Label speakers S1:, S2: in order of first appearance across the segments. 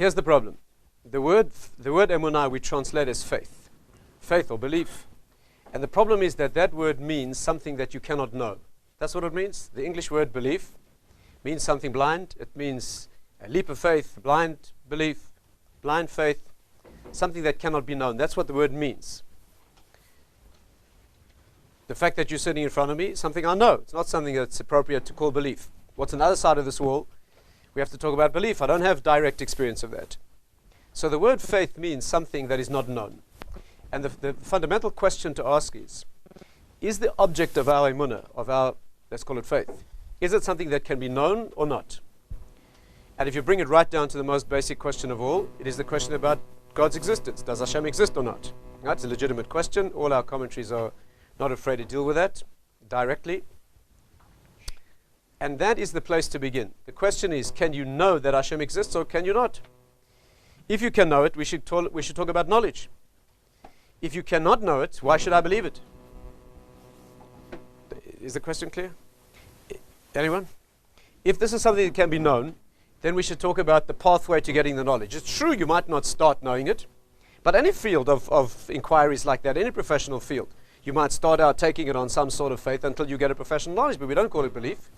S1: here's the problem. The word emunah we translate as faith. Faith or belief. And the problem is that that word means something that you cannot know. That's what it means. The English word belief means something blind. It means a leap of faith, blind belief, blind faith, something that cannot be known. That's what the word means. The fact that you're sitting in front of me is something I know. It's not something that's appropriate to call belief. What's on the other side of this wall? We have to talk about belief. I don't have direct experience of that. So the word faith means something that is not known. And the fundamental question to ask is the object of our emunah, of our, let's call it faith, is it something that can be known or not? And if you bring it right down to the most basic question of all, it is the question about God's existence. Does Hashem exist or not? That's a legitimate question. All our commentaries are not afraid to deal with that directly. And that is the place to begin. The question is, can you know that Hashem exists or can you not? If you can know it, we should talk about knowledge. If you cannot know it, why should I believe it? Is the question clear? Anyone? If this is something that can be known, then we should talk about the pathway to getting the knowledge. It's true you might not start knowing it, but any field of inquiries like that, any professional field, you might start out taking it on some sort of faith until you get a professional knowledge, but we don't call it belief.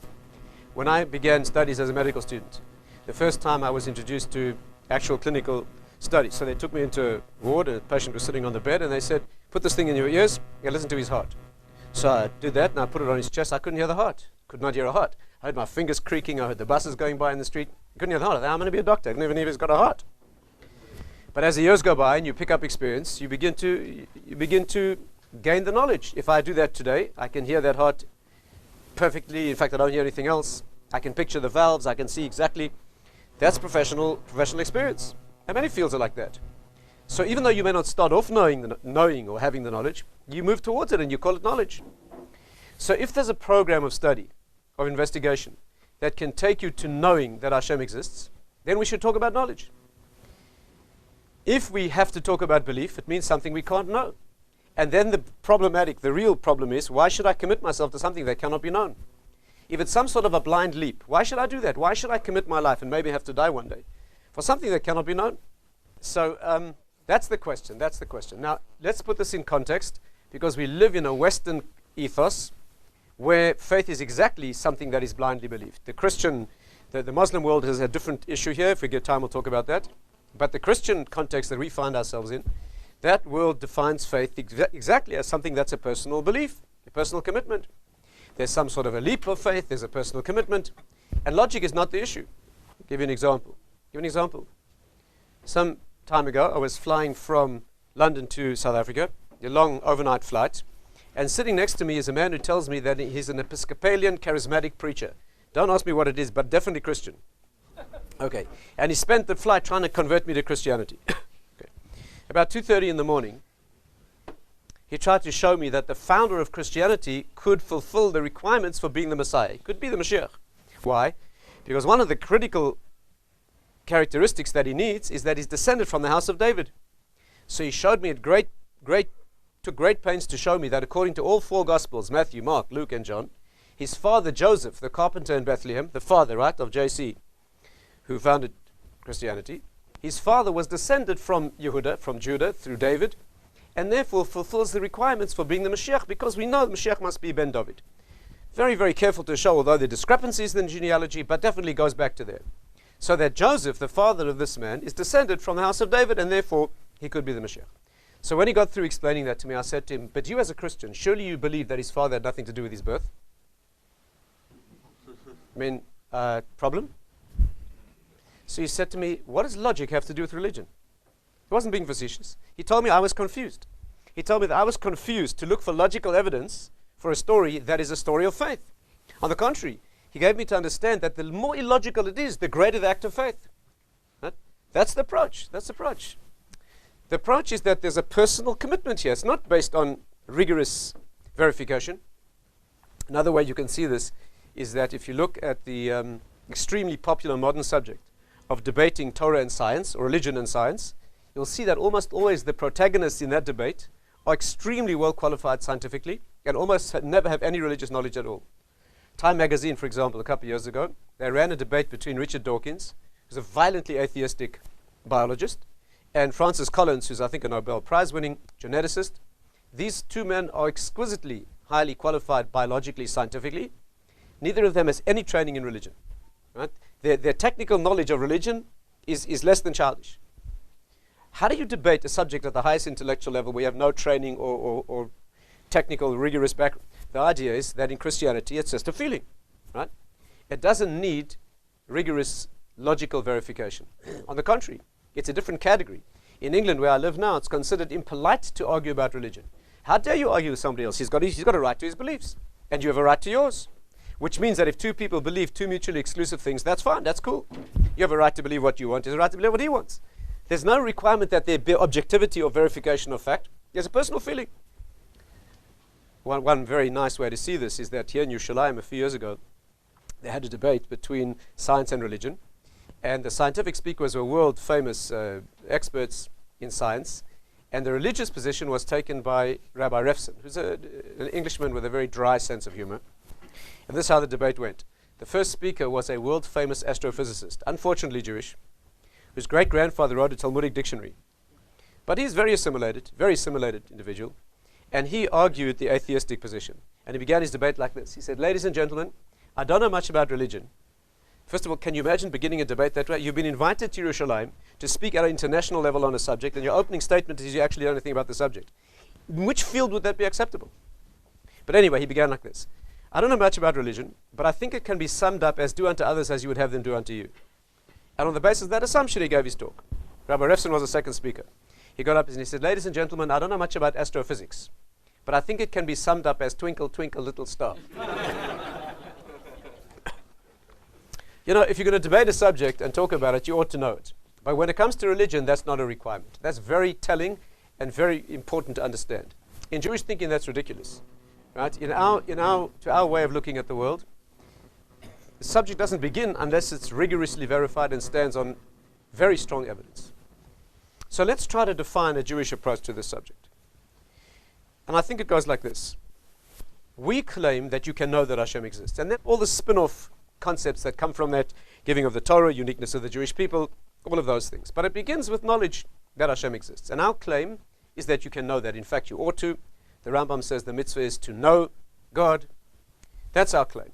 S1: When I began studies as a medical student, the first time I was introduced to actual clinical studies, so they took me into a ward, and a patient was sitting on the bed, and they said, put this thing in your ears and listen to his heart. So I did that, and I put it on his chest. I couldn't hear the heart. Could not hear a heart. I heard my fingers creaking. I heard the buses going by in the street. I couldn't hear the heart. I thought, I'm going to be a doctor. I never knew he's got a heart. But as the years go by and you pick up experience, you begin to gain the knowledge. If I do that today, I can hear that heart perfectly. In fact, I don't hear anything else. I can picture the valves. I can see exactly. That's professional experience. And many fields are like that. So even though you may not start off knowing or having the knowledge, you move towards it and you call it knowledge. So if there's a program of study, of investigation, that can take you to knowing that Hashem exists, then we should talk about knowledge. If we have to talk about belief, it means something we can't know. And then the real problem is, why should I commit myself to something that cannot be known? If it's some sort of a blind leap, why should I do that? Why should I commit my life and maybe have to die one day for something that cannot be known? So that's the question. That's the question. Now, let's put this in context, because we live in a Western ethos where faith is exactly something that is blindly believed. The Muslim world has a different issue here. If we get time, we'll talk about that. But the Christian context that we find ourselves in, that world defines faith exactly as something that's a personal belief, a personal commitment. There's some sort of a leap of faith. There's a personal commitment. And logic is not the issue. I'll give you an example. Some time ago, I was flying from London to South Africa, a long overnight flight, and sitting next to me is a man who tells me that he's an Episcopalian charismatic preacher. Don't ask me what it is, but definitely Christian. Okay. And he spent the flight trying to convert me to Christianity. Okay. About 2:30 in the morning, he tried to show me that the founder of Christianity could fulfill the requirements for being the Messiah. He could be the Mashiach. Why? Because one of the critical characteristics that he needs is that he's descended from the house of David. So he showed me took great pains to show me that according to all four Gospels, Matthew, Mark, Luke, and John, his father Joseph, the carpenter in Bethlehem, the father, right, of JC, who founded Christianity, his father was descended from Yehuda, from Judah, through David, and therefore fulfills the requirements for being the Mashiach, because we know the Mashiach must be Ben David. Very, very careful to show, although there are discrepancies in the genealogy, but definitely goes back to there. So that Joseph, the father of this man, is descended from the house of David, and therefore he could be the Mashiach. So when he got through explaining that to me, I said to him, but you as a Christian, surely you believe that his father had nothing to do with his birth? I mean, problem? So he said to me, what does logic have to do with religion? He wasn't being facetious. He told me I was confused. He told me that I was confused to look for logical evidence for a story that is a story of faith. On the contrary, he gave me to understand that the more illogical it is, the greater the act of faith. Right? That's the approach. That's the approach. The approach is that there's a personal commitment here. It's not based on rigorous verification. Another way you can see this is that if you look at the extremely popular modern subject of debating Torah and science, or religion and science, you'll see that almost always the protagonists in that debate are extremely well qualified scientifically and almost never have any religious knowledge at all. Time magazine, for example, a couple of years ago, they ran a debate between Richard Dawkins, who's a violently atheistic biologist, and Francis Collins, who's I think a Nobel Prize-winning geneticist. These two men are exquisitely highly qualified biologically, scientifically. Neither of them has any training in religion. Right? Their technical knowledge of religion is less than childish. How do you debate a subject at the highest intellectual level where you have no training or technical, rigorous background? The idea is that in Christianity, it's just a feeling. Right? It doesn't need rigorous logical verification. On the contrary, it's a different category. In England, where I live now, it's considered impolite to argue about religion. How dare you argue with somebody else? He's got a right to his beliefs, and you have a right to yours. Which means that if two people believe two mutually exclusive things, that's fine, that's cool. You have a right to believe what you want, he has a right to believe what he wants. There's no requirement that there be objectivity or verification of fact. There's a personal feeling. One very nice way to see this is that here in Yerushalayim a few years ago, they had a debate between science and religion. And the scientific speakers were world famous experts in science. And the religious position was taken by Rabbi Refson, who's an Englishman with a very dry sense of humor. And this is how the debate went. The first speaker was a world famous astrophysicist, unfortunately Jewish, whose great-grandfather wrote a Talmudic dictionary. But he's very assimilated individual. And he argued the atheistic position. And he began his debate like this. He said, ladies and gentlemen, I don't know much about religion. First of all, can you imagine beginning a debate that way? You've been invited to Yerushalayim to speak at an international level on a subject, and your opening statement is you actually don't know anything about the subject. In which field would that be acceptable? But anyway, he began like this. I don't know much about religion, but I think it can be summed up as do unto others as you would have them do unto you. And on the basis of that assumption, he gave his talk. Rabbi Refson was the second speaker. He got up and he said, ladies and gentlemen, I don't know much about astrophysics, but I think it can be summed up as twinkle, twinkle, little star. You know, if you're going to debate a subject and talk about it, you ought to know it. But when it comes to religion, that's not a requirement. That's very telling and very important to understand. In Jewish thinking, that's ridiculous. Right? To our way of looking at the world, the subject doesn't begin unless it's rigorously verified and stands on very strong evidence. So let's try to define a Jewish approach to this subject. And I think it goes like this. We claim that you can know that Hashem exists. And then all the spin-off concepts that come from that, giving of the Torah, uniqueness of the Jewish people, all of those things. But it begins with knowledge that Hashem exists. And our claim is that you can know that. In fact, you ought to. The Rambam says the mitzvah is to know God. That's our claim.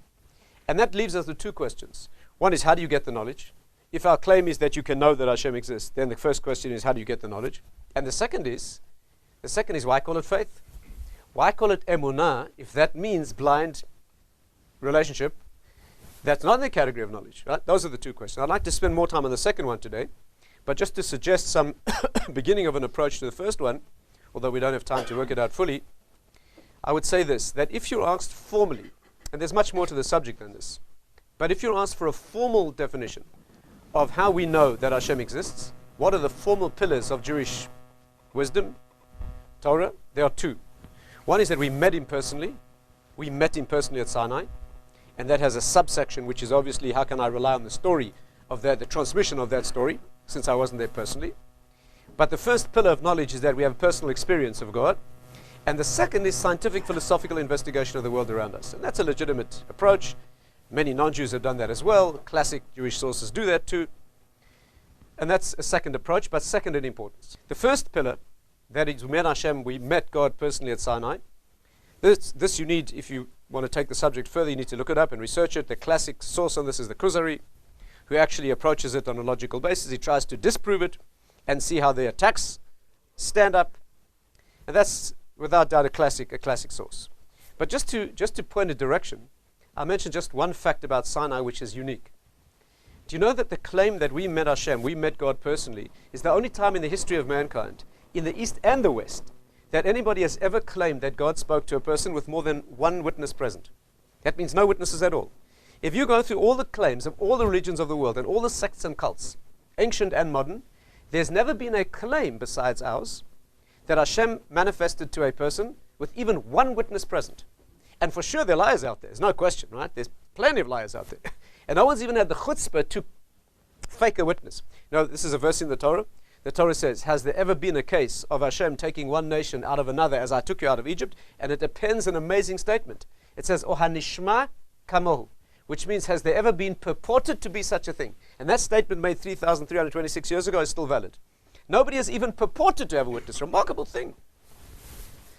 S1: And that leaves us with two questions. One is, how do you get the knowledge? If our claim is that you can know that Hashem exists, then the first question is, how do you get the knowledge? And the second is, why call it faith? Why call it emunah if that means blind relationship? That's not in the category of knowledge, right? Those are the two questions. I'd like to spend more time on the second one today, but just to suggest some beginning of an approach to the first one, although we don't have time to work it out fully, I would say this, that if you're asked formally, and there's much more to the subject than this, but if you're asked for a formal definition of how we know that Hashem exists, what are the formal pillars of Jewish wisdom, Torah? There are two. One is that we met him personally. We met him personally at Sinai. And that has a subsection, which is obviously how can I rely on the story of that, the transmission of that story, since I wasn't there personally. But the first pillar of knowledge is that we have a personal experience of God. And the second is scientific philosophical investigation of the world around us. And that's a legitimate approach. Many non-Jews have done that as well. Classic Jewish sources do that too. And that's a second approach, but second in importance. The first pillar, that is, we met Hashem, we met God personally at Sinai. This you need, if you want to take the subject further, you need to look it up and research it. The classic source on this is the Kuzari, who actually approaches it on a logical basis. He tries to disprove it and see how the attacks stand up. And that's, without doubt, a classic source. But just to point a direction, I'll mention just one fact about Sinai which is unique. Do you know that the claim that we met Hashem, we met God personally, is the only time in the history of mankind, in the East and the West, that anybody has ever claimed that God spoke to a person with more than one witness present? That means no witnesses at all. If you go through all the claims of all the religions of the world and all the sects and cults, ancient and modern, there's never been a claim besides ours that Hashem manifested to a person with even one witness present. And for sure there are liars out there, there's no question, right? There's plenty of liars out there. And no one's even had the chutzpah to fake a witness. You know, this is a verse in the Torah. The Torah says, has there ever been a case of Hashem taking one nation out of another as I took you out of Egypt? And it appends an amazing statement. It says, O hanishma kamohu. which means has there ever been purported to be such a thing? And that statement made 3,326 years ago is still valid. Nobody has even purported to have a witness. Remarkable thing.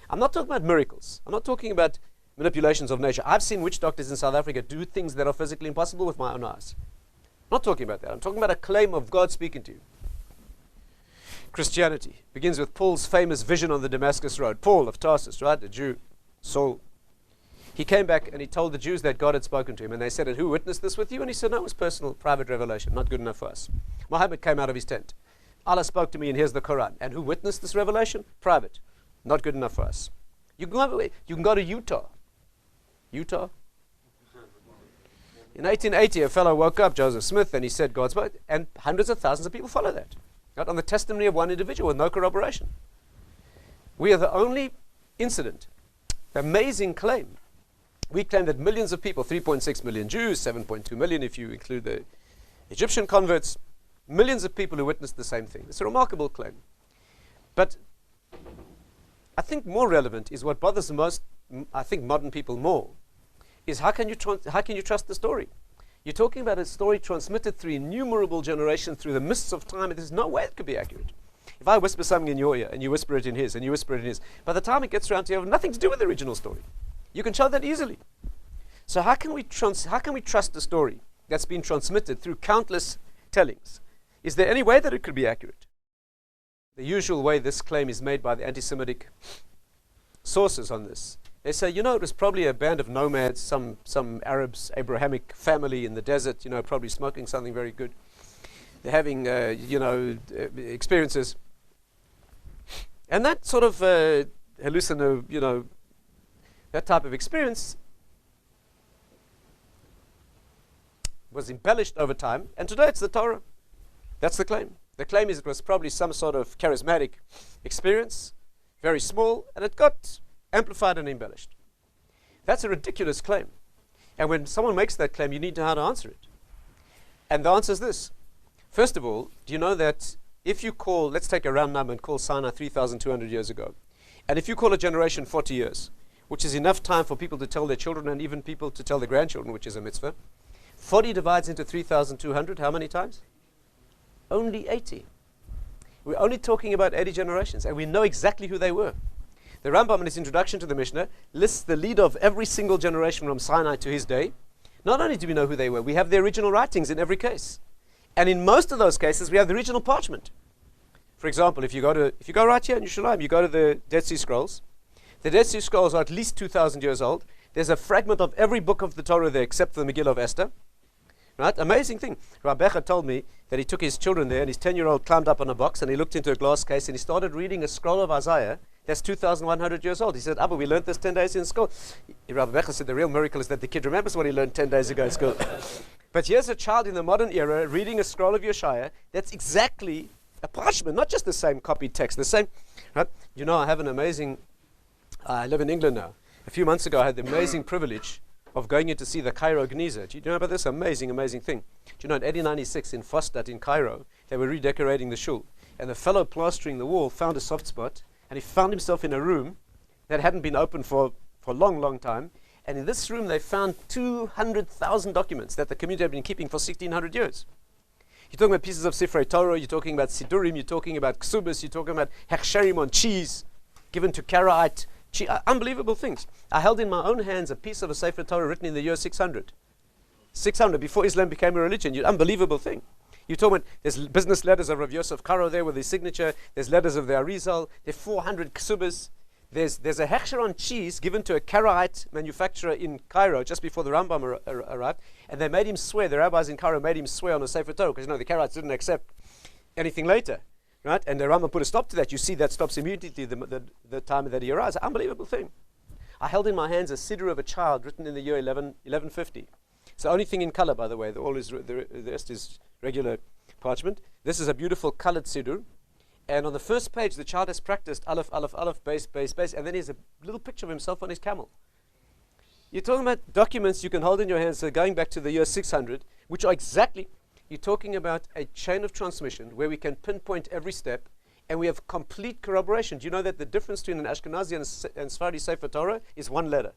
S1: I'm not talking about miracles. I'm not talking about manipulations of nature. I've seen witch doctors in South Africa do things that are physically impossible with my own eyes. I'm not talking about that. I'm talking about a claim of God speaking to you. Christianity begins with Paul's famous vision on the Damascus Road. Paul of Tarsus, right? The Jew, Saul. He came back and he told the Jews that God had spoken to him. And they said, who witnessed this with you? And he said, no, it was personal, private revelation. Not good enough for us. Muhammad came out of his tent. Allah spoke to me and here's the Quran. And who witnessed this revelation? Private. Not good enough for us. You can go to Utah. Utah? In 1880, a fellow woke up, Joseph Smith, and he said God spoke. And hundreds of thousands of people follow that. Right? On the testimony of one individual with no corroboration. We are the only incident. Amazing claim. We claim that millions of people, 3.6 million Jews, 7.2 million if you include the Egyptian converts, millions of people who witnessed the same thing. It's a remarkable claim. But I think more relevant is what bothers most, I think, modern people more, is how can you trust the story? You're talking about a story transmitted through innumerable generations through the mists of time, and there's no way it could be accurate. If I whisper something in your ear, and you whisper it in his, and you whisper it in his, by the time it gets around to you, it has nothing to do with the original story. You can show that easily. So how can we trust a story that's been transmitted through countless tellings? Is there any way that it could be accurate? The usual way this claim is made by the anti-Semitic sources on this. They say, it was probably a band of nomads, some Arabs, Abrahamic family in the desert, probably smoking something very good. They're having, experiences. And that sort of that type of experience was embellished over time. And today it's the Torah. That's the claim. The claim is it was probably some sort of charismatic experience, very small, and it got amplified and embellished. That's a ridiculous claim. And when someone makes that claim, you need to know how to answer it. And the answer is this. First of all, do you know that if you call, let's take a round number and call Sinai 3,200 years ago, and if you call a generation 40 years, which is enough time for people to tell their children and even people to tell their grandchildren, which is a mitzvah, 40 divides into 3,200, how many times? Only 80. We're only talking about 80 generations, and we know exactly who they were. The Rambam, in his introduction to the Mishnah, lists the leader of every single generation from Sinai to his day. Not only do we know who they were, we have the original writings in every case. And in most of those cases, we have the original parchment. For example, if you go right here in Yerushalayim, you go to the Dead Sea Scrolls. The Dead Sea Scrolls are at least 2,000 years old. There's a fragment of every book of the Torah there except for the Megillah of Esther. Right? Amazing thing. Rabbi Dr told me that he took his children there and his 10-year-old climbed up on a box and he looked into a glass case and he started reading a scroll of Isaiah that's 2,100 years old. He said, Abba, we learned this 10 days in school. Rabbi Dr said the real miracle is that the kid remembers what he learned 10 days ago in school. But here's a child in the modern era reading a scroll of Yeshaya that's exactly a parchment, not just the same copied text, the same. Right? I have an amazing, I live in England now. A few months ago I had the amazing privilege of going in to see the Cairo Geniza. Do you know about this? Amazing, amazing thing. Do you know in 1896 in Fostat in Cairo, they were redecorating the shul. And the fellow plastering the wall found a soft spot and he found himself in a room that hadn't been opened for a long, long time. And in this room they found 200,000 documents that the community had been keeping for 1,600 years. You're talking about pieces of Sifrei Torah, you're talking about Sidurim, you're talking about Ksubis, you're talking about Hechsherim on cheese given to Karaite. Unbelievable things. I held in my own hands a piece of a Sefer Torah written in the year 600. 600, before Islam became a religion. Unbelievable thing. You're talking about, there's business letters of Rav Yosef Karo there with his signature. There's letters of the Arizal. There's 400 ksubas. There's a hechsher on cheese given to a Karaite manufacturer in Cairo just before the Rambam arrived. And they made him swear, the rabbis in Cairo made him swear on a Sefer Torah because the Karaites didn't accept anything later. Right? And the Rambam put a stop to that. You see that stops immediately the time that he arrives. Unbelievable thing. I held in my hands a siddur of a child written in the year 1150. It's the only thing in color, by the way. The rest is regular parchment. This is a beautiful colored siddur. And on the first page, the child has practiced Aleph, Aleph, Aleph, base, base, base. And then he has a little picture of himself on his camel. You're talking about documents you can hold in your hands going back to the year 600, which are exactly... You're talking about a chain of transmission where we can pinpoint every step and we have complete corroboration. Do you know that the difference between an Ashkenazi and Sephardi Sefer Torah is one letter?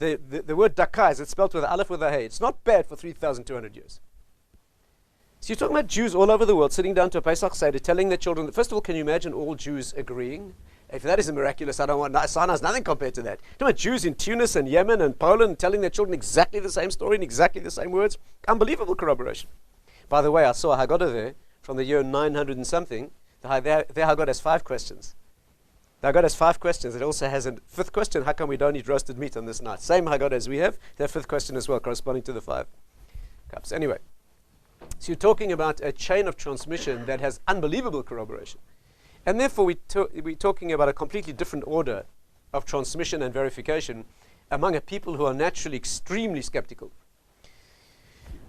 S1: The word dakar, it's spelled with an aleph with a hey. It's not bad for 3,200 years. So you're talking about Jews all over the world sitting down to a Pesach Seder, telling their children, first of all, can you imagine all Jews agreeing? If that isn't miraculous, I don't want, Sana's nothing compared to that. You're talking about Jews in Tunis and Yemen and Poland telling their children exactly the same story in exactly the same words. Unbelievable corroboration. By the way, I saw a Haggadah there from the year 900 and something. Their Haggadah has 5 questions. The Haggadah has 5 questions. It also has a 5th question. How come we don't eat roasted meat on this night? Same Haggadah as we have. Their 5th question as well, corresponding to the 5 cups. Anyway. So you're talking about a chain of transmission that has unbelievable corroboration. And therefore, we're talking about a completely different order of transmission and verification among a people who are naturally extremely skeptical.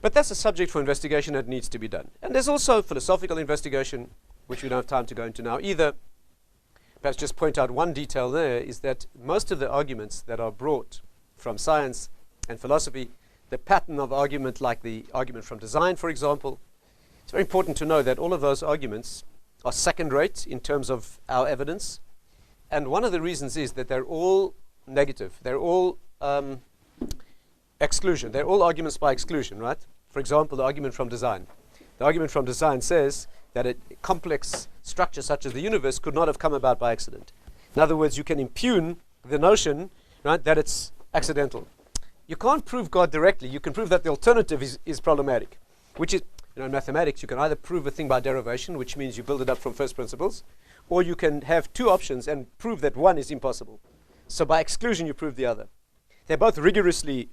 S1: But that's a subject for investigation that needs to be done. And there's also philosophical investigation, which we don't have time to go into now either. Perhaps just point out one detail there is that most of the arguments that are brought from science and philosophy, the pattern of argument, like the argument from design, for example, it's very important to know that all of those arguments are second-rate in terms of our evidence. And one of the reasons is that they're all negative. They're all exclusion. They're all arguments by exclusion, right? For example, the argument from design. The argument from design says that a complex structure such as the universe could not have come about by accident. In other words, you can impugn the notion, right, that it's accidental. You can't prove God directly. You can prove that the alternative is problematic, which is, in mathematics, you can either prove a thing by derivation, which means you build it up from first principles, or you can have 2 options and prove that one is impossible. So by exclusion, you prove the other. They're both rigorously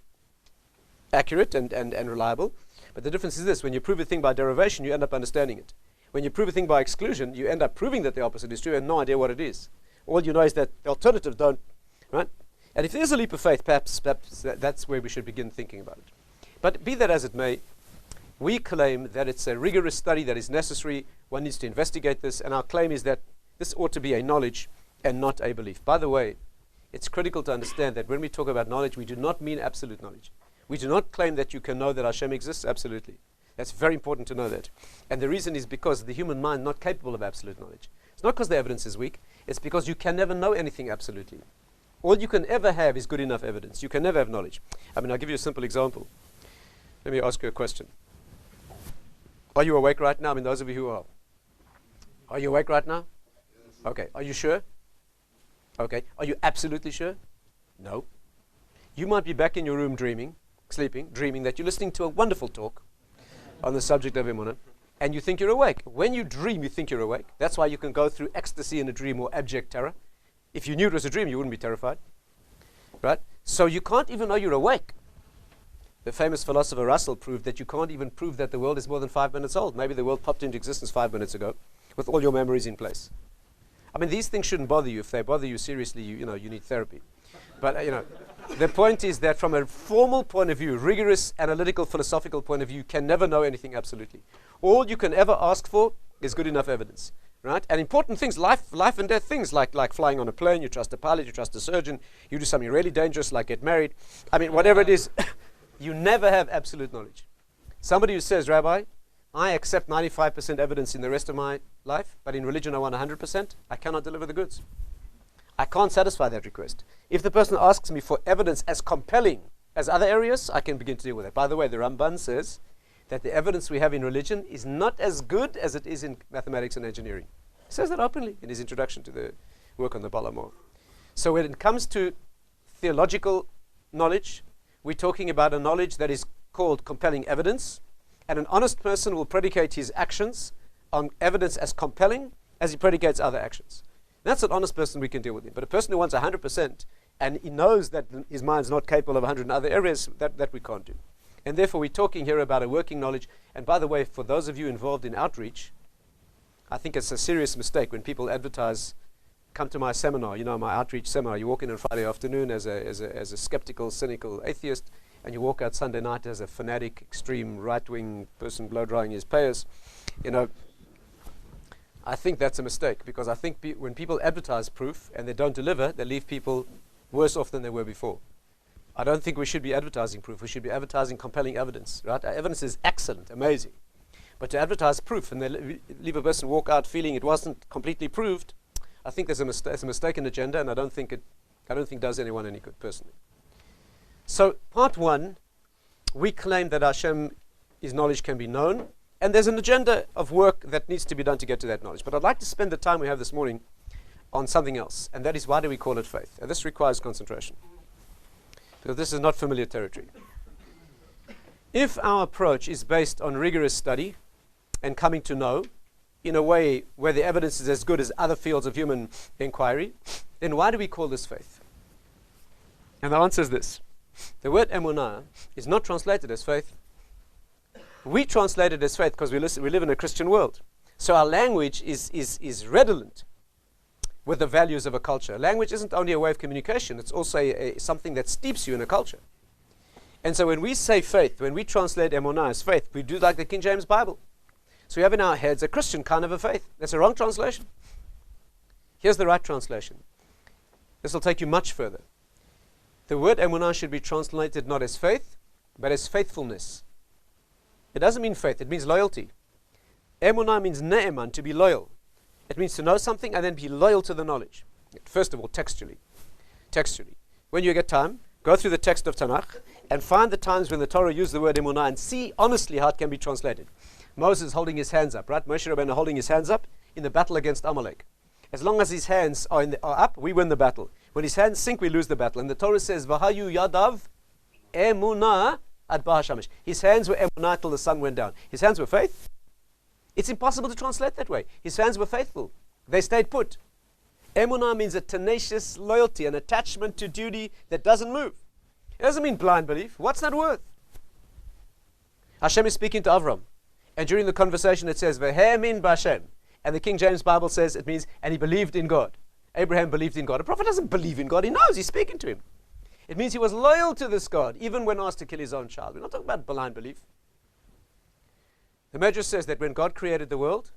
S1: accurate and reliable, but the difference is this: when you prove a thing by derivation, you end up understanding it. When you prove a thing by exclusion, you end up proving that the opposite is true and no idea what it is. All you know is that the alternatives don't, right? And if there's a leap of faith, perhaps that's where we should begin thinking about it. But be that as it may, we claim that it's a rigorous study that is necessary. One needs to investigate this, and our claim is that this ought to be a knowledge and not a belief. By the way, it's critical to understand that when we talk about knowledge, we do not mean absolute knowledge. We do not claim that you can know that Hashem exists absolutely. That's very important to know that. And the reason is because the human mind is not capable of absolute knowledge. It's not because the evidence is weak. It's because you can never know anything absolutely. All you can ever have is good enough evidence. You can never have knowledge. I mean, I'll give you a simple example. Let me ask you a question. Are you awake right now? I mean, those of you who are. Are you awake right now? Yes. Okay. Are you sure? Okay. Are you absolutely sure? No. You might be back in your room dreaming that you're listening to a wonderful talk on the subject of Emunah, and you think you're awake. When you dream, you think you're awake. That's why you can go through ecstasy in a dream or abject terror. If you knew it was a dream, you wouldn't be terrified. Right? So you can't even know you're awake. The famous philosopher Russell proved that you can't even prove that the world is more than 5 minutes old. Maybe the world popped into existence 5 minutes ago with all your memories in place. I mean, these things shouldn't bother you. If they bother you seriously, you need therapy. But, the point is that from a formal point of view, rigorous, analytical, philosophical point of view, you can never know anything absolutely. All you can ever ask for is good enough evidence. Right? And important things, life and death things, like flying on a plane, you trust a pilot, you trust a surgeon, you do something really dangerous like get married. I mean, whatever it is, you never have absolute knowledge. Somebody who says, Rabbi, I accept 95% evidence in the rest of my life, but in religion I want 100%, I cannot deliver the goods. I can't satisfy that request. If the person asks me for evidence as compelling as other areas, I can begin to deal with it. By the way, the Ramban says that the evidence we have in religion is not as good as it is in mathematics and engineering. He says that openly in his introduction to the work on the Balamor. So when it comes to theological knowledge, we're talking about a knowledge that is called compelling evidence, and an honest person will predicate his actions on evidence as compelling as he predicates other actions. That's an honest person we can deal with him. But a person who wants 100% and he knows that his mind's not capable of 100 in other areas, that we can't do. And therefore, we're talking here about a working knowledge. And by the way, for those of you involved in outreach, I think it's a serious mistake when people advertise, come to my seminar, my outreach seminar. You walk in on Friday afternoon as a skeptical, cynical atheist, and you walk out Sunday night as a fanatic, extreme, right-wing person blow-drying his payers. I think that's a mistake, because I think when people advertise proof and they don't deliver, they leave people worse off than they were before. I don't think we should be advertising proof. We should be advertising compelling evidence, right? Our evidence is excellent, amazing. But to advertise proof and then leave a person walk out feeling it wasn't completely proved, I think there's a mistaken agenda, and I don't think does anyone any good, personally. So part one, we claim that Hashem, His knowledge can be known, and there's an agenda of work that needs to be done to get to that knowledge. But I'd like to spend the time we have this morning on something else, and that is, why do we call it faith? And this requires concentration, because this is not familiar territory. If our approach is based on rigorous study and coming to know in a way where the evidence is as good as other fields of human inquiry, then why do we call this faith? And the answer is this. The word emunah is not translated as faith. We translate it as faith because we live in a Christian world. So our language is redolent with the values of a culture. Language isn't only a way of communication, it's also something that steeps you in a culture. And so when we say faith, when we translate emunah as faith, we do like the King James Bible. So we have in our heads a Christian kind of a faith. That's a wrong translation. Here's the right translation. This will take you much further. The word emunah should be translated not as faith, but as faithfulness. It doesn't mean faith, it means loyalty. Emunah means ne'eman, to be loyal. It means to know something and then be loyal to the knowledge. First of all, textually. When you get time, go through the text of Tanakh and find the times when the Torah used the word emunah and see honestly how it can be translated. Moses holding his hands up, right? Moshe Rabbeinu holding his hands up in the battle against Amalek. As long as his hands are up, we win the battle. When his hands sink, we lose the battle. And the Torah says, Vahayu yadav emunah ad bahashamish. His hands were emunah till the sun went down. His hands were faith. It's impossible to translate that way. His hands were faithful. They stayed put. Emunah means a tenacious loyalty, an attachment to duty that doesn't move. It doesn't mean blind belief. What's that worth? Hashem is speaking to Avram. And during the conversation it says, Vehemin b'Hashem. And the King James Bible says, it means, and he believed in God. Abraham believed in God. A prophet doesn't believe in God. He knows. He's speaking to him. It means he was loyal to this God, even when asked to kill his own child. We're not talking about blind belief. The Medrash says that when God created the world,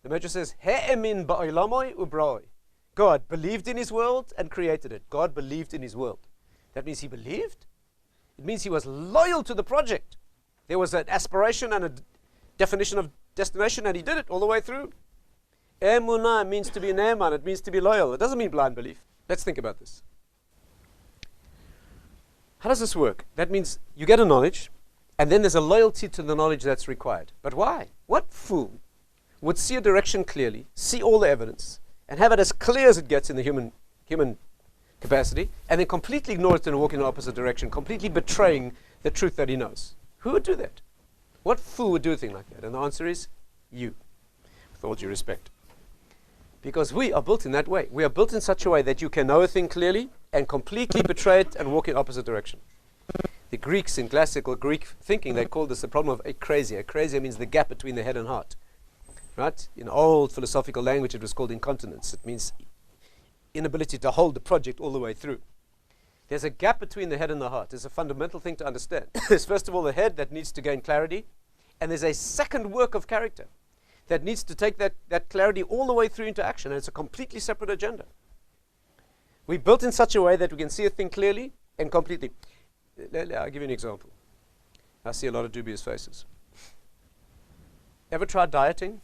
S1: the Medrash says, He'emin ba'olamoi u'broi. God believed in his world and created it. God believed in his world. That means he believed. It means he was loyal to the project. There was an aspiration and a definition of destination, and he did it all the way through. Emunah means to be ne'eman. It means to be loyal. It doesn't mean blind belief. Let's think about this. How does this work? That means you get a knowledge, and then there's a loyalty to the knowledge that's required. But why? What fool would see a direction clearly, see all the evidence, and have it as clear as it gets in the human capacity, and then completely ignore it and walk in the opposite direction, completely betraying the truth that he knows? Who would do that? What fool would do a thing like that? And the answer is you, with all due respect. Because we are built in that way. We are built in such a way that you can know a thing clearly and completely betray it and walk in opposite direction. The Greeks in classical Greek thinking, they called this the problem of akrasia. Akrasia means the gap between the head and heart. Right? In old philosophical language, it was called incontinence. It means inability to hold the project all the way through. There's a gap between the head and the heart. There's a fundamental thing to understand. There's first of all the head that needs to gain clarity, and there's a second work of character that needs to take that clarity all the way through into action, and it's a completely separate agenda. We're built in such a way that we can see a thing clearly and completely. I'll give you an example. I see a lot of dubious faces. Ever tried dieting?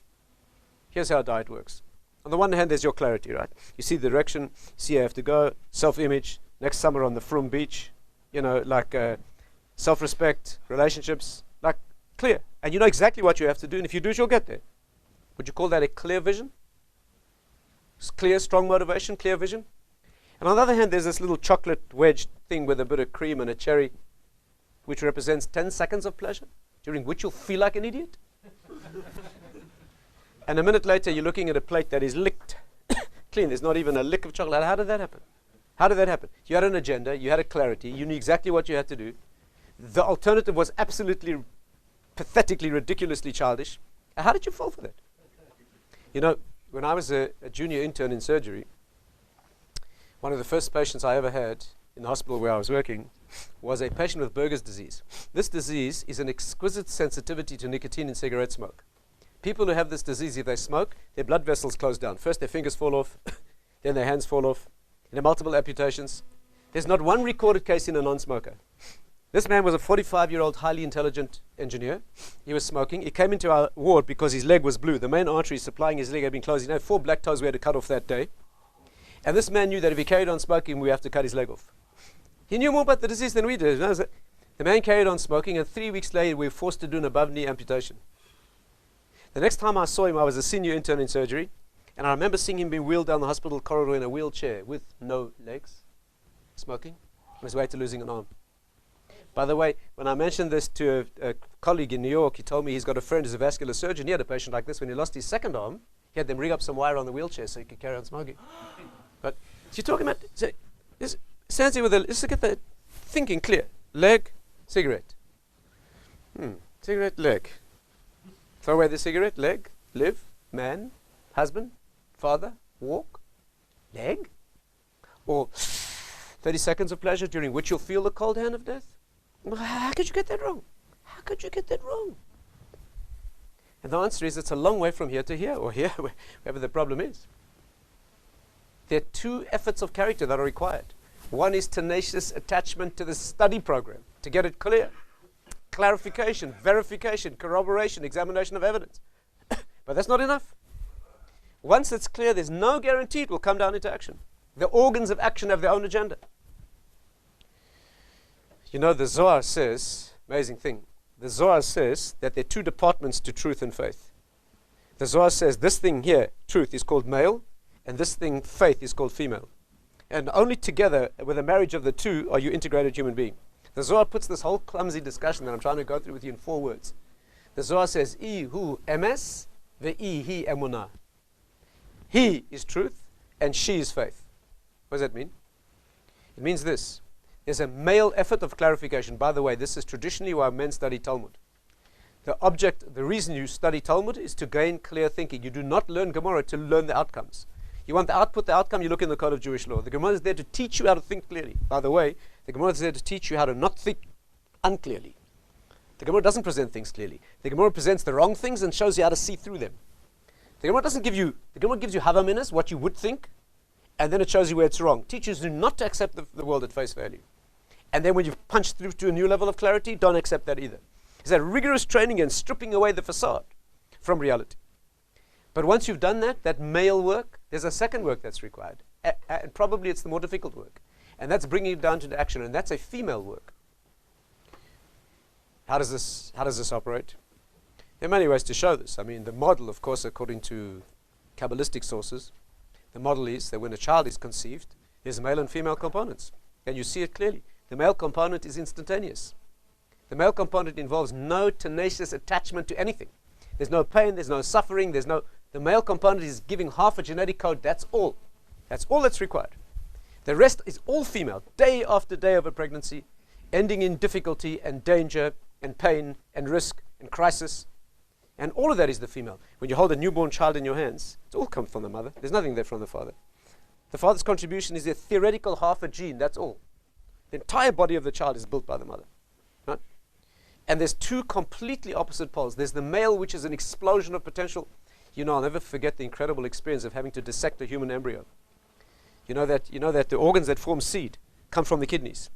S1: Here's how diet works. On the one hand, there's your clarity, right? You see the direction, see you have to go, self-image, next summer on the Frum beach, self-respect, relationships, like clear. And you know exactly what you have to do, and if you do it, you'll get there. Would you call that a clear vision? Clear, strong motivation, clear vision? And on the other hand, there's this little chocolate wedge thing with a bit of cream and a cherry, which represents 10 seconds of pleasure, during which you'll feel like an idiot. And a minute later, you're looking at a plate that is licked clean. There's not even a lick of chocolate. How did that happen? How did that happen? You had an agenda. You had a clarity. You knew exactly what you had to do. The alternative was absolutely, pathetically, ridiculously childish. And how did you fall for that? You know, when I was a junior intern in surgery, one of the first patients I ever had in the hospital where I was working was a patient with Berger's disease. This disease is an exquisite sensitivity to nicotine in cigarette smoke. People who have this disease, if they smoke, their blood vessels close down. First their fingers fall off, then their hands fall off, and there are multiple amputations. There's not one recorded case in a non-smoker. This man was a 45-year-old highly intelligent engineer. He was smoking. He came into our ward because his leg was blue. The main artery supplying his leg had been closed. He had 4 black toes we had to cut off that day. And this man knew that if he carried on smoking, we have to cut his leg off. He knew more about the disease than we did. The man carried on smoking, and 3 weeks later, we were forced to do an above-knee amputation. The next time I saw him, I was a senior intern in surgery, and I remember seeing him being wheeled down the hospital corridor in a wheelchair with no legs, smoking, on his way to losing an arm. By the way, when I mentioned this to a colleague in New York, he told me he's got a friend who's a vascular surgeon. He had a patient like this. When he lost his second arm, he had them rig up some wire on the wheelchair so he could carry on smoking. But you're talking about, stands here with let's look at the thinking clear. Leg, cigarette. Cigarette, leg. Throw away the cigarette, leg, live, man, husband, father, walk, leg. Or 30 seconds of pleasure during which you'll feel the cold hand of death. How could you get that wrong? How could you get that wrong? And the answer is it's a long way from here to here, or here, wherever the problem is. There are two efforts of character that are required. One is tenacious attachment to the study program, to get it clear. Clarification, verification, corroboration, examination of evidence. But that's not enough. Once it's clear, there's no guarantee it will come down into action. The organs of action have their own agenda. You know, the Zohar says, amazing thing, the Zohar says that there are two departments to truth and faith. The Zohar says this thing here, truth, is called male, and this thing, faith, is called female. And only together, with a marriage of the two, are you integrated human being. The Zohar puts this whole clumsy discussion that I'm trying to go through with you in 4 words. The Zohar says, I hu emes, ve'i hi emunah. He is truth, and she is faith. What does that mean? It means this. There's a male effort of clarification. By the way, this is traditionally why men study Talmud. The reason you study Talmud is to gain clear thinking. You do not learn Gemara to learn the outcomes. You want the output, the outcome, you look in the code of Jewish law. The Gemara is there to teach you how to think clearly. By the way, the Gemara is there to teach you how to not think unclearly. The Gemara doesn't present things clearly. The Gemara presents the wrong things and shows you how to see through them. The Gemara gives you hava minas, what you would think, and then it shows you where it's wrong. Teachers do not accept the world at face value. And then when you've punched through to a new level of clarity, don't accept that either. It's that rigorous training and stripping away the facade from reality. But once you've done that male work, there's a second work that's required. And probably it's the more difficult work. And that's bringing it down to the action, and that's a female work. How does this operate? There are many ways to show this. I mean, the model, of course, according to Kabbalistic sources, the model is that when a child is conceived, there's male and female components. And you see it clearly. The male component is instantaneous. The male component involves no tenacious attachment to anything. There's no pain, there's no suffering, the male component is giving half a genetic code, that's all. That's all that's required. The rest is all female, day after day of a pregnancy, ending in difficulty and danger and pain and risk and crisis. And all of that is the female. When you hold a newborn child in your hands, it's all come from the mother. There's nothing there from the father. The father's contribution is a theoretical half a gene, that's all. The entire body of the child is built by the mother. Right? And there's two completely opposite poles. There's the male, which is an explosion of potential. You know, I'll never forget the incredible experience of having to dissect a human embryo. You know that the organs that form seed come from the kidneys.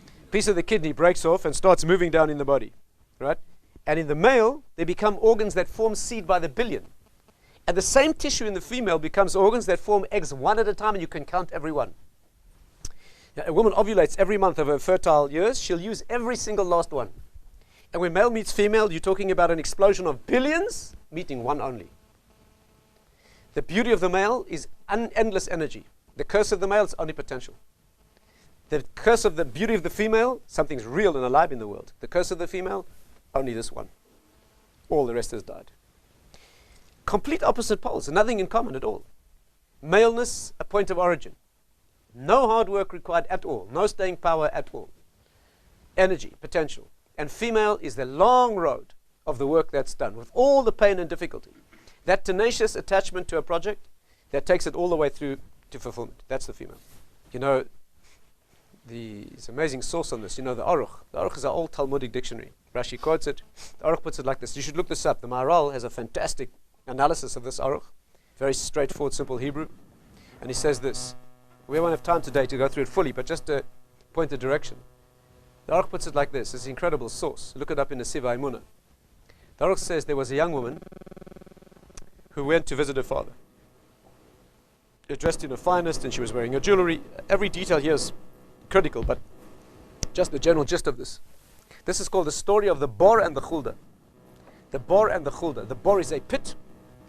S1: A piece of the kidney breaks off and starts moving down in the body. Right? And in the male, they become organs that form seed by the billion. And the same tissue in the female becomes organs that form eggs one at a time, and you can count every one. A woman ovulates every month of her fertile years. She'll use every single last one. And when male meets female, you're talking about an explosion of billions meeting one only. The beauty of the male is endless energy. The curse of the male is only potential. The curse of the beauty of the female, something's real and alive in the world. The curse of the female, only this one. All the rest has died. Complete opposite poles, nothing in common at all. Maleness, a point of origin. No hard work required at all. No staying power at all. Energy, potential. And female is the long road of the work that's done with all the pain and difficulty. That tenacious attachment to a project that takes it all the way through to fulfillment. That's the female. You know, it's an amazing source on this. You know, the Aruch. The Aruch is our old Talmudic dictionary. Rashi quotes it. The Aruch puts it like this. You should look this up. The Maharal has a fantastic analysis of this Aruch. Very straightforward, simple Hebrew. And he says this. We won't have time today to go through it fully, but just to point the direction. The Aruch puts it like this. It's an incredible source. Look it up in the Siva Emunah. The Aruch says there was a young woman who went to visit her father. Dressed in her finest, and she was wearing her jewelry. Every detail here is critical, but just the general gist of this. This is called the story of the bor and the chulda. The bor and the chulda. The bor is a pit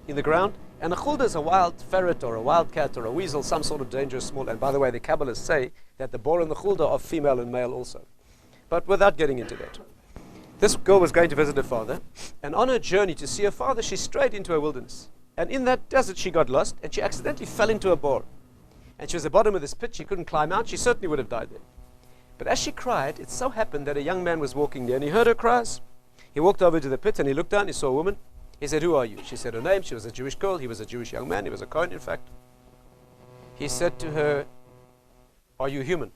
S1: in the ground, and the chulda is a wild ferret or a wild cat or a weasel, some sort of dangerous small. And by the way, the Kabbalists say that the bor and the chulda are female and male also. But without getting into that. This girl was going to visit her father, and on her journey to see her father, she strayed into a wilderness. And in that desert, she got lost, and she accidentally fell into a bor. And she was at the bottom of this pit. She couldn't climb out. She certainly would have died there. But as she cried, it so happened that a young man was walking there, and he heard her cries. He walked over to the pit, and he looked down. He saw a woman. He said, "Who are you?" She said her name. She was a Jewish girl. He was a Jewish young man. He was a Kohen, in fact. He said to her, "Are you human?"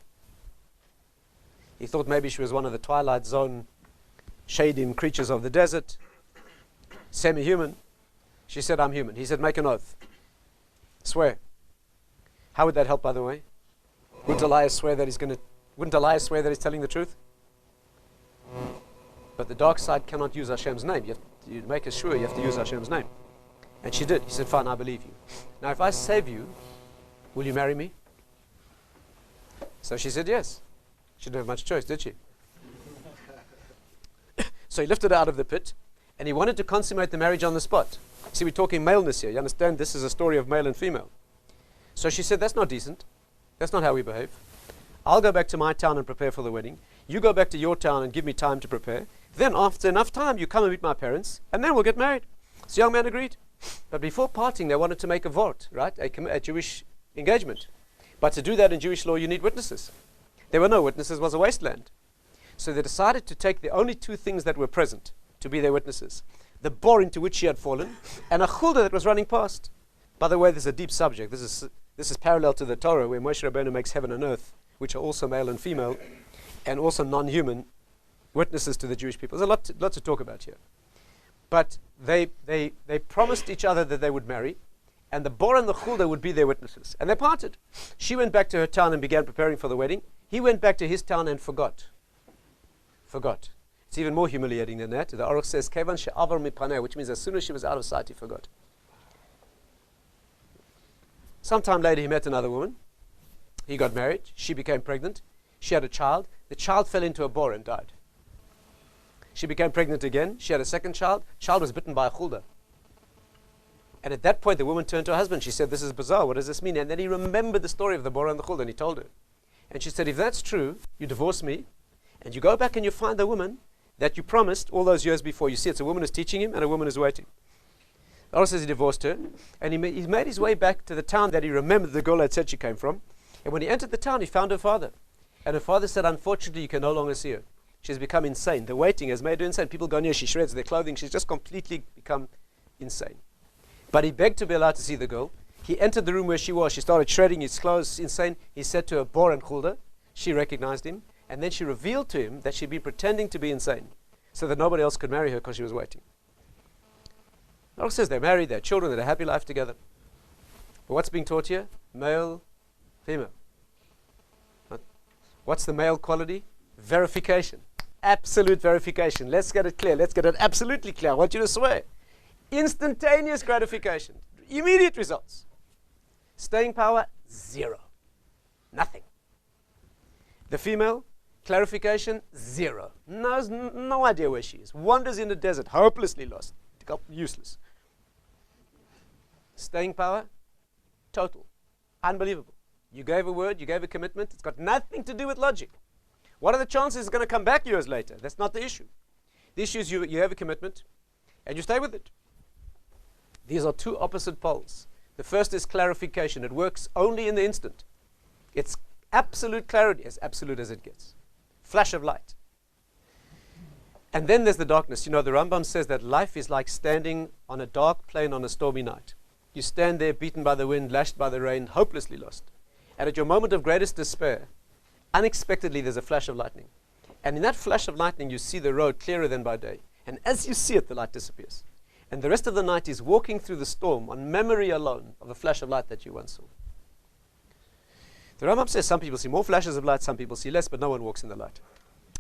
S1: He thought maybe she was one of the Twilight Zone shading creatures of the desert, semi-human. She said, "I'm human." He said, "Make an oath. Swear." How would that help, by the way? Wouldn't Elias swear that he's telling the truth? But the dark side cannot use Hashem's name. You make it sure you have to use Hashem's name. And she did. He said, "Fine, I believe you. Now, if I save you, will you marry me?" So she said yes. She didn't have much choice, did she? So he lifted her out of the pit, and he wanted to consummate the marriage on the spot. See, we're talking maleness here. You understand? This is a story of male and female. So she said, "That's not decent. That's not how we behave. I'll go back to my town and prepare for the wedding. You go back to your town and give me time to prepare. Then after enough time, you come and meet my parents, and then we'll get married." So the young man agreed. But before parting, they wanted to make a vort, right? A Jewish engagement. But to do that in Jewish law, you need witnesses. There were no witnesses. It was a wasteland. So they decided to take the only two things that were present to be their witnesses: the bor into which she had fallen, and a chulda that was running past. By the way, this is a deep subject. This is parallel to the Torah, where Moshe Rabbeinu makes heaven and earth, which are also male and female, and also non-human witnesses to the Jewish people. There's a lot to talk about here. But they promised each other that they would marry, and the bor and the chulda would be their witnesses. And they parted. She went back to her town and began preparing for the wedding. He went back to his town and forgot. It's even more humiliating than that. The Aruch says, "Kevan she'avar mipaneh," which means as soon as she was out of sight, he forgot. Sometime later, he met another woman. He got married. She became pregnant. She had a child. The child fell into a bor and died. She became pregnant again. She had a second child. Child was bitten by a chulda. And at that point, the woman turned to her husband. She said, "This is bizarre. What does this mean?" And then he remembered the story of the bor and the chulda, and he told her. And she said, "If that's true, you divorce me, and you go back and you find the woman that you promised all those years before." You see, it's a woman is teaching him, and a woman is waiting. The Torah says he divorced her, and he made his way back to the town that he remembered the girl had said she came from. And when he entered the town, he found her father. And her father said, "Unfortunately, you can no longer see her. She's become insane. The waiting has made her insane. People go near, she shreds their clothing. She's just completely become insane." But he begged to be allowed to see the girl. He entered the room where she was. She started shredding his clothes, insane. He said to her, "Bor and chulda." She recognized him. And then she revealed to him that she'd been pretending to be insane so that nobody else could marry her because she was waiting. The Torah says they're married, they have children, they had a happy life together. But what's being taught here? Male, female. What's the male quality? Verification. Absolute verification. Let's get it clear. Let's get it absolutely clear. I want you to swear. Instantaneous gratification. Immediate results. Staying power, zero. Nothing. The female, clarification, zero. Knows no idea where she is. Wanders in the desert, hopelessly lost. Useless. Staying power, total. Unbelievable. You gave a word, you gave a commitment. It's got nothing to do with logic. What are the chances it's going to come back years later? That's not the issue. The issue is you have a commitment, and you stay with it. These are two opposite poles. The first is clarification. It works only in the instant. It's absolute clarity, as absolute as it gets. Flash of light. And then there's the darkness. You know, the Rambam says that life is like standing on a dark plain on a stormy night. You stand there, beaten by the wind, lashed by the rain, hopelessly lost. And at your moment of greatest despair, unexpectedly there's a flash of lightning. And in that flash of lightning, you see the road clearer than by day. And as you see it, the light disappears. And the rest of the night is walking through the storm on memory alone of a flash of light that you once saw. The Rambam says some people see more flashes of light, some people see less, but no one walks in the light.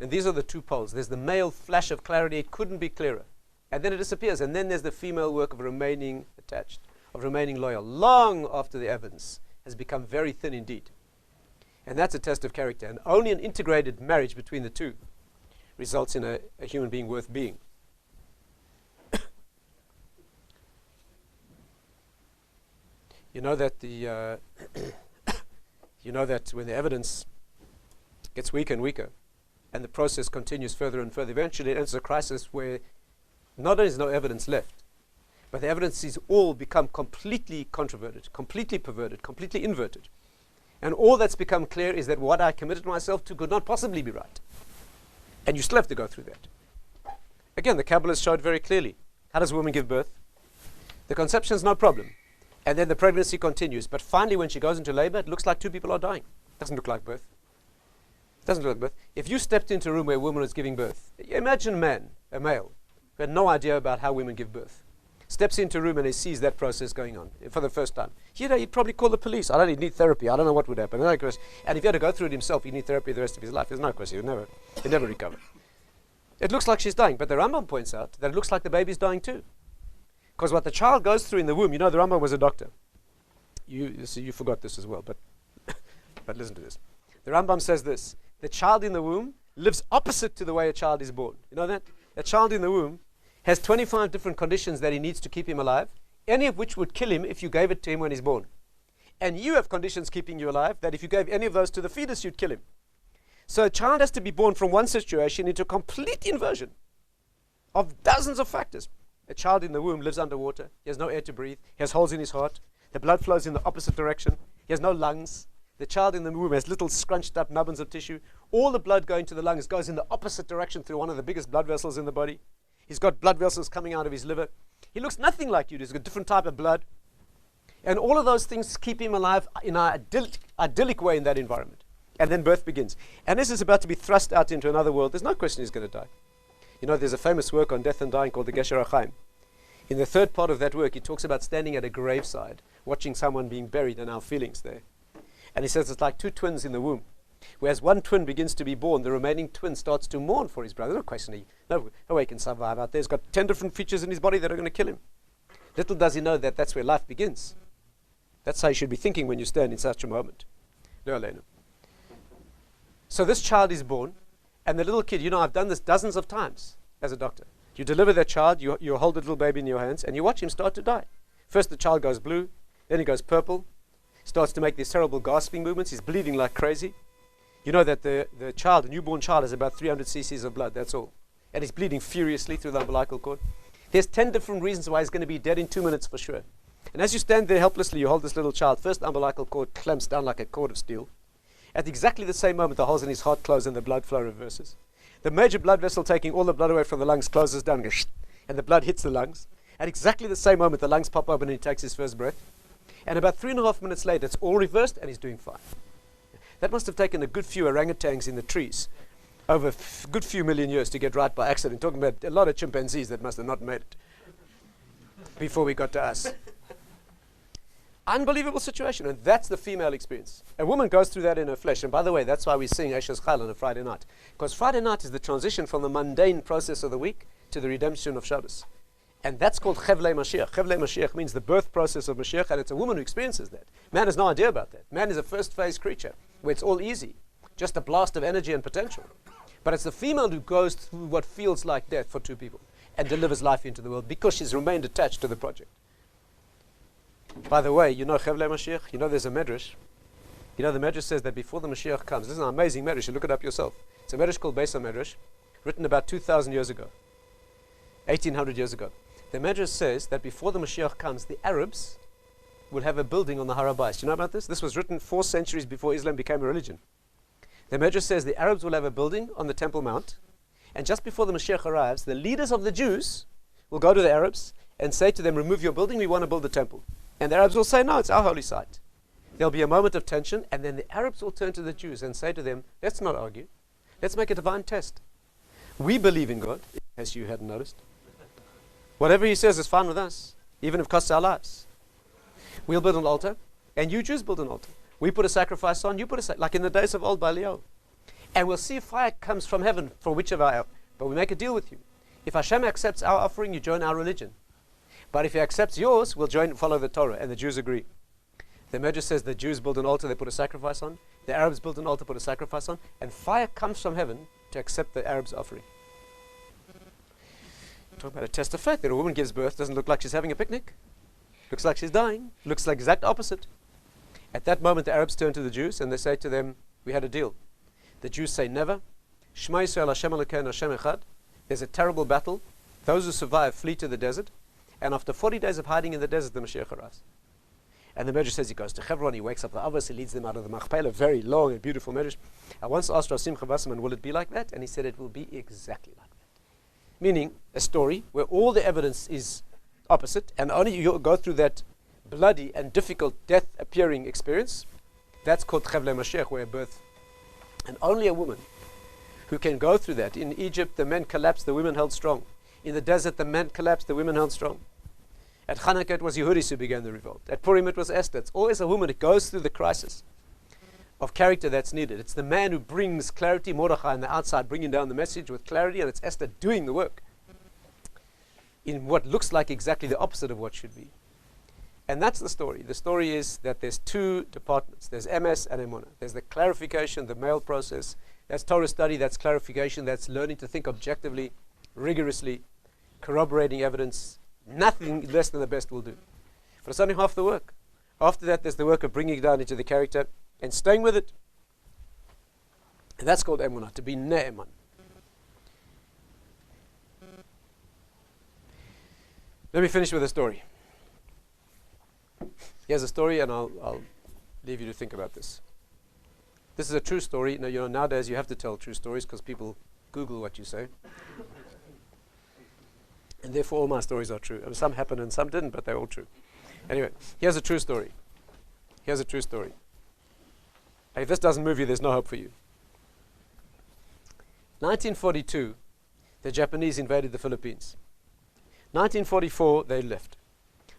S1: And these are the two poles. There's the male flash of clarity, it couldn't be clearer. And then it disappears. And then there's the female work of remaining attached, of remaining loyal, long after the evidence has become very thin indeed. And that's a test of character. And only an integrated marriage between the two results in a human being worth being. You know that you know that when the evidence gets weaker and weaker, and the process continues further and further, eventually it enters a crisis where not only is no evidence left, but the evidence is all become completely controverted, completely perverted, completely inverted. And all that's become clear is that what I committed myself to could not possibly be right. And you still have to go through that. Again, the Kabbalists showed very clearly. How does a woman give birth? The conception is no problem. And then the pregnancy continues. But finally, when she goes into labor, it looks like two people are dying. It doesn't look like birth. It doesn't look like birth. If you stepped into a room where a woman was giving birth, imagine a male, who had no idea about how women give birth, steps into a room and he sees that process going on for the first time. He'd probably call the police. I don't need therapy. I don't know what would happen. And if he had to go through it himself, he'd need therapy the rest of his life. There's no question. He'd never recover. It looks like she's dying. But the Rambam points out that it looks like the baby's dying too. Because what the child goes through in the womb, the Rambam was a doctor. You see, you forgot this as well, but listen to this. The Rambam says this: the child in the womb lives opposite to the way a child is born. You know that? A child in the womb has 25 different conditions that he needs to keep him alive, any of which would kill him if you gave it to him when he's born. And you have conditions keeping you alive that if you gave any of those to the fetus, you'd kill him. So a child has to be born from one situation into a complete inversion of dozens of factors. A child in the womb lives underwater. He has no air to breathe. He has holes in his heart. The blood flows in the opposite direction. He has no lungs. The child in the womb has little scrunched up nubbins of tissue. All the blood going to the lungs goes in the opposite direction through one of the biggest blood vessels in the body. He's got blood vessels coming out of his liver. He looks nothing like you. He's got a different type of blood. And all of those things keep him alive in an idyllic way in that environment. And then birth begins. And this is about to be thrust out into another world. There's no question he's going to die. There's a famous work on death and dying called the Gesher HaChaim. In the third part of that work, he talks about standing at a graveside, watching someone being buried and our feelings there. And he says it's like two twins in the womb. Whereas one twin begins to be born, the remaining twin starts to mourn for his brother. No question, no way he can survive out there. He's got 10 different features in his body that are going to kill him. Little does he know that that's where life begins. That's how you should be thinking when you stand in such a moment. No, Elena. So this child is born, and the little kid, I've done this dozens of times as a doctor. You deliver that child, you hold the little baby in your hands, and you watch him start to die. First the child goes blue, then he goes purple, starts to make these terrible gasping movements. He's bleeding like crazy. You know that the newborn child has about 300 cc's of blood, that's all. And he's bleeding furiously through the umbilical cord. There's 10 different reasons why he's going to be dead in 2 minutes for sure. And as you stand there helplessly, you hold this little child. First, the umbilical cord clamps down like a cord of steel. At exactly the same moment, the holes in his heart close and the blood flow reverses. The major blood vessel taking all the blood away from the lungs closes down, and the blood hits the lungs. At exactly the same moment, the lungs pop open and he takes his first breath. And about 3.5 minutes later, it's all reversed and he's doing fine. That must have taken a good few orangutans in the trees over a good few million years to get right by accident. Talking about a lot of chimpanzees that must have not made it before we got to us. Unbelievable situation, and that's the female experience. A woman goes through that in her flesh, and by the way, that's why we sing Eshes Chayil on a Friday night, because Friday night is the transition from the mundane process of the week to the redemption of Shabbos. And that's called Chevlei Mashiach. Chevlei Mashiach means the birth process of Mashiach, and it's a woman who experiences that. Man has no idea about that. Man is a first phase creature, where it's all easy, just a blast of energy and potential. But it's the female who goes through what feels like death for two people and delivers life into the world because she's remained attached to the project. By the way, Chevlei Mashiach, there's a medrash. The medrash says that before the Mashiach comes, this is an amazing medrash, you look it up yourself. It's a medrash called Beis HaMedrash, written about 2,000 years ago, 1,800 years ago. The medrash says that before the Mashiach comes, the Arabs will have a building on the Har HaBayis. Do you know about this? This was written 4 centuries before Islam became a religion. The medrash says the Arabs will have a building on the Temple Mount, and just before the Mashiach arrives, the leaders of the Jews will go to the Arabs and say to them, remove your building, we want to build a temple. And the Arabs will say, no, it's our holy site. There'll be a moment of tension, and then the Arabs will turn to the Jews and say to them, let's not argue. Let's make a divine test. We believe in God, as you hadn't noticed. Whatever he says is fine with us, even if it costs our lives. We'll build an altar, and you Jews build an altar. We put a sacrifice on, you put a sacrifice, like in the days of old by Leo. And we'll see if fire comes from heaven for which of our, but we make a deal with you. If Hashem accepts our offering, you join our religion. But if he accepts yours, we'll follow the Torah, and the Jews agree. The Medrash says the Jews built an altar, they put a sacrifice on. The Arabs built an altar, put a sacrifice on. And fire comes from heaven to accept the Arab's offering. Talking about a test of faith that a woman gives birth, doesn't look like she's having a picnic. Looks like she's dying. Looks like the exact opposite. At that moment, the Arabs turn to the Jews and they say to them, we had a deal. The Jews say never. Shema Yisrael Hashem Elokeinu Hashem Echad. There's a terrible battle. Those who survive flee to the desert. And after 40 days of hiding in the desert, the Mashiach arrives. And the Medrash says he goes to Hebron, he wakes up the Avos, he leads them out of the Machpelah, very long and beautiful Medrash. I once asked Rav Simcha Wasserman, will it be like that? And he said it will be exactly like that. Meaning, a story where all the evidence is opposite, and only you go through that bloody and difficult death-appearing experience. That's called Chevle Mashiach, where birth. And only a woman who can go through that. In Egypt, the men collapsed, the women held strong. In the desert, the men collapsed, the women held strong. At Hanukkah, it was Yehudis who began the revolt. At Purim, it was Esther. It's always a woman who goes through the crisis of character that's needed. It's the man who brings clarity, Mordechai on the outside, bringing down the message with clarity, and it's Esther doing the work in what looks like exactly the opposite of what should be. And that's the story. The story is that there's two departments. There's MS and Emunah. There's the clarification, the male process. That's Torah study, that's clarification, that's learning to think objectively, rigorously, corroborating evidence. Nothing less than the best will do. But it's only half the work. After that, there's the work of bringing it down into the character and staying with it. And that's called Emunah, to be Ne'eman. Let me finish with a story. Here's a story, and I'll leave you to think about this. This is a true story. Now, nowadays you have to tell true stories because people Google what you say. And therefore all my stories are true. And some happened and some didn't, but they're all true. Anyway, here's a true story. Here's a true story. If this doesn't move you, there's no hope for you. 1942, the Japanese invaded the Philippines. 1944, they left.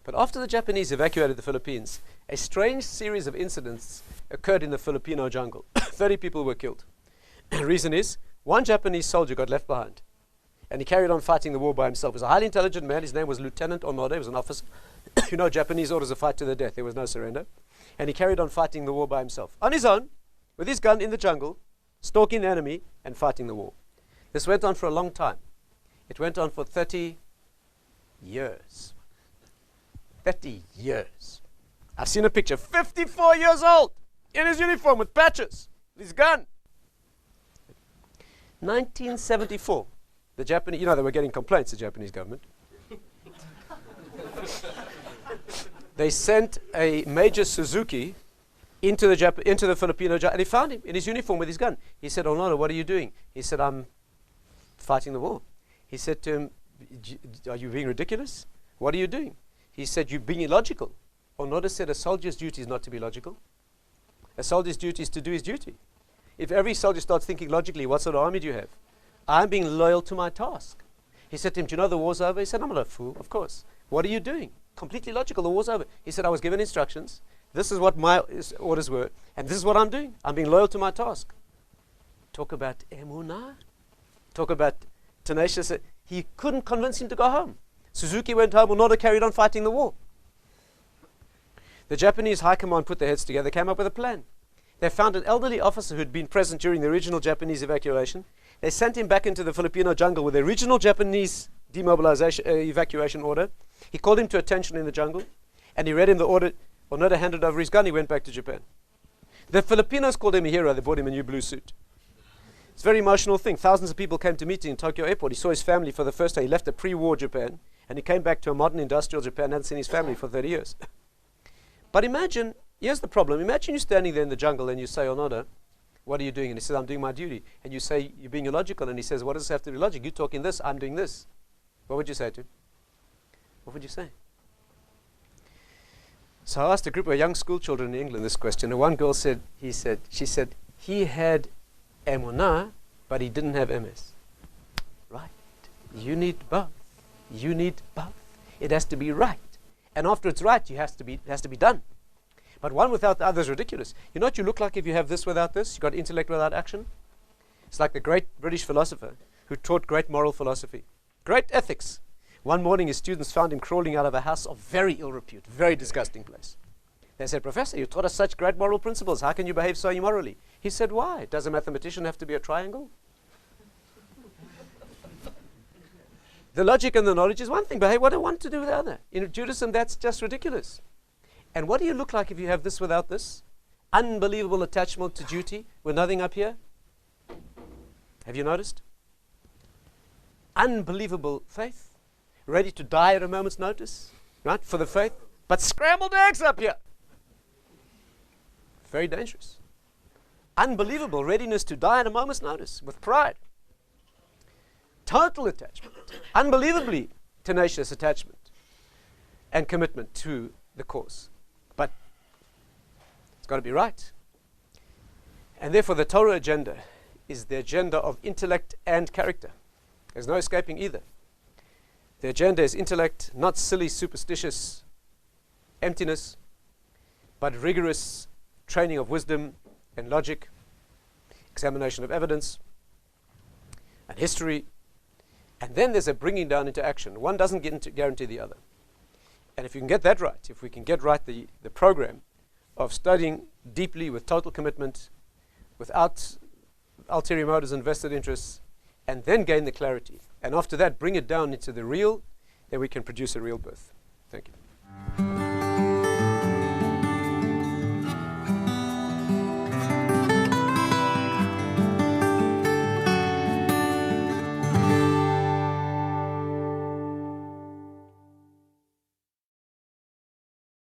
S1: But after the Japanese evacuated the Philippines, a strange series of incidents occurred in the Filipino jungle. 30 people were killed. The reason is, one Japanese soldier got left behind. And he carried on fighting the war by himself. He was a highly intelligent man. His name was Lieutenant Onoda. He was an officer. Japanese orders a fight to the death. There was no surrender. And he carried on fighting the war by himself. On his own, with his gun in the jungle, stalking the enemy and fighting the war. This went on for a long time. It went on for 30 years. 30 years. I've seen a picture. 54 years old. In his uniform with patches. With his gun. 1974. The Japanese, they were getting complaints, the Japanese government. They sent a Major Suzuki into the Filipino jungle, and he found him in his uniform with his gun. He said, "Oh no, what are you doing?" He said, "I'm fighting the war." He said to him, "Are you being ridiculous? What are you doing?" He said, "You're being illogical." Onoda said, "A soldier's duty is not to be logical. A soldier's duty is to do his duty. If every soldier starts thinking logically, what sort of army do you have? I'm being loyal to my task." He said to him, "Do you know the war's over?" He said, "I'm not a fool, of course." "What are you doing?" "Completely logical, the war's over." He said, "I was given instructions. This is what my orders were, and this is what I'm doing. I'm being loyal to my task." Talk about emunah. Talk about tenacious. He couldn't convince him to go home. Suzuki went home, Onoda carried on fighting the war. The Japanese high command put their heads together, came up with a plan. They found an elderly officer who'd been present during the original Japanese evacuation. They sent him back into the Filipino jungle with the original Japanese demobilization evacuation order. He called him to attention in the jungle, and he read him the order. Onoda handed over his gun. He went back to Japan. The Filipinos called him a hero. They bought him a new blue suit. It's a very emotional thing. Thousands of people came to meet him in Tokyo airport. He saw his family for the first time. He left a pre-war Japan, and he came back to a modern industrial Japan and hadn't seen his family for 30 years. But imagine, here's the problem. Imagine you standing there in the jungle and you say, "Onoda, what are you doing?" And he says, "I'm doing my duty." And you say, "You're being illogical." And he says, "What does this have to do with logic? You're talking this, I'm doing this." What would you say to him? What would you say? So I asked a group of young school children in England this question. And one girl said, she said, he had emunah, but he didn't have MS. Right. You need both. You need both. It has to be right. And after it's right, it has to be done. But one without the other is ridiculous. You know what you look like if you have this without this? You've got intellect without action. It's like the great British philosopher who taught great moral philosophy, great ethics. One morning his students found him crawling out of a house of very ill repute, very disgusting place. They said, Professor, you taught us such great moral principles. How can you behave so immorally? He said, why? Does a mathematician have to be a triangle? The logic and the knowledge is one thing, but hey, what do I want to do with the other? In Judaism, that's just ridiculous. And what do you look like if you have this without this? Unbelievable attachment to duty with nothing up here. Have you noticed? Unbelievable faith. Ready to die at a moment's notice, right, for the faith. But scrambled eggs up here. Very dangerous. Unbelievable readiness to die at a moment's notice with pride. Total attachment. Unbelievably tenacious attachment and commitment to the cause. But it's got to be right. And therefore the Torah agenda is the agenda of intellect and character. There's no escaping either. The agenda is intellect, not silly, superstitious emptiness, but rigorous training of wisdom and logic, examination of evidence and history. And then there's a bringing down into action. One doesn't guarantee the other. And if you can get that right, if we can get right the program of studying deeply with total commitment, without ulterior motives and vested interests, and then gain the clarity, and after that bring it down into the real, then we can produce a real birth. Thank you.